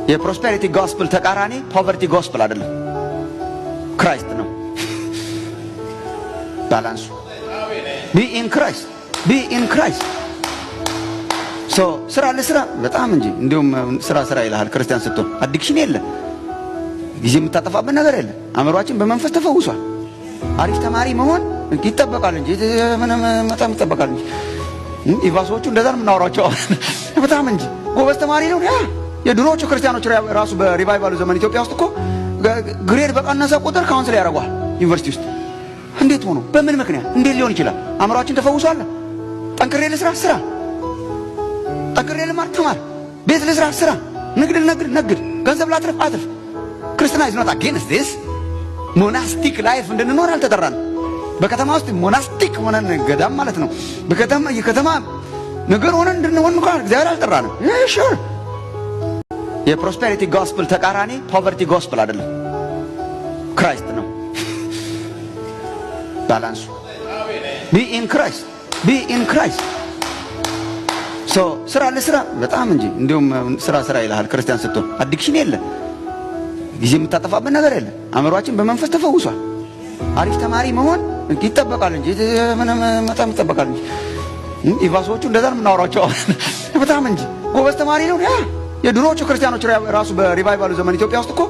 የፕሮስፔሪቲ ጎስፕል ተቃራኒ ፖቨርቲ ጎስፕል አይደለም፣ ክራይስት ነው ባላንሱ። ቢ ኢን ክራይስት፣ ቢ ኢን ክራይስት። ሶ ስራ ለስራ በጣም እንጂ እንዲሁም ስራ ይልሃል ክርስቲያን ስትሆን አዲክሽን የለ፣ ጊዜ የምታጠፋበት ነገር የለ። አእምሯችን በመንፈስ ተፈውሷል። አሪፍ ተማሪ መሆን ይጠበቃል እንጂ ምንም በጣም ይጠበቃል እንጂ ኢቫሶቹ እንደዛ ነው የምናወራቸው በጣም እንጂ ጎበዝ ተማሪ ነው። ያ የድሮዎቹ ክርስቲያኖች ራሱ በሪቫይቫሉ ዘመን ኢትዮጵያ ውስጥ እኮ ግሬድ በቀነሰ ቁጥር ካውንስል ያደርጓል ዩኒቨርሲቲ ውስጥ። እንዴት ሆኖ በምን ምክንያት እንዴት ሊሆን ይችላል? አእምሯችን ተፈውሷል። ጠንክሬ ልስራ ስራ፣ ጠንክሬ ልማር ተማር፣ ቤት ልስራ ስራ፣ ንግድ ነግድ፣ ገንዘብ ላትርፍ አትርፍ። ክርስትና is not against this። ሞናስቲክ ላይፍ እንድንኖር አልተጠራንም። በከተማ ውስጥ ሞናስቲክ ሆነን ገዳም ማለት ነው። የከተማ ነገር ሆነን እንድንሆን እንኳን እግዚአብሔር አልጠራንም። ሹር የፕሮስፔሪቲ ጎስፕል ተቃራኒ ፖቨርቲ ጎስፕል አይደለም፣ ክራይስት ነው ባላንሱ። ቢ ኢን ክራይስት፣ ቢ ኢን ክራይስት። ሶ ስራ ለስራ በጣም እንጂ እንዲሁም ስራ ይልሃል ክርስቲያን ስትሆን አዲክሽን የለ፣ ጊዜ የምታጠፋበት ነገር የለ። አእምሯችን በመንፈስ ተፈውሷል። አሪፍ ተማሪ መሆን ይጠበቃል እንጂ ምንም በጣም ይጠበቃል እንጂ ኢቫሶቹ እንደዛ ነው የምናወራቸው በጣም እንጂ ጎበዝ ተማሪ ነው። ያ የድሮዎቹ ክርስቲያኖች ራሱ በሪቫይቫሉ ዘመን ኢትዮጵያ ውስጥ እኮ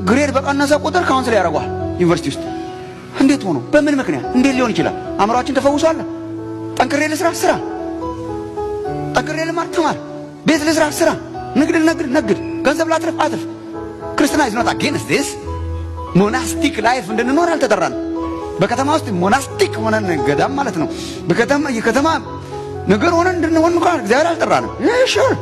ግሬድ በቀነሰ ቁጥር ካውንስል ያደርጓል ዩኒቨርሲቲ ውስጥ። እንዴት ሆኖ በምን ምክንያት እንዴት ሊሆን ይችላል? አእምሯችን ተፈውሷል። ጠንክሬ ልስራ ስራ፣ ጠንክሬ ልማር ተማር፣ ቤት ልስራ ስራ፣ ንግድ ነግድ፣ ገንዘብ ላትርፍ አትርፍ። ክርስትና is not against this። ሞናስቲክ ላይፍ እንድንኖር አልተጠራንም። በከተማ ውስጥ ሞናስቲክ ሆነን ገዳም ማለት ነው። የከተማ ነገር ሆነን እንድንሆን እንኳን እግዚአብሔር አልጠራንም። ሹር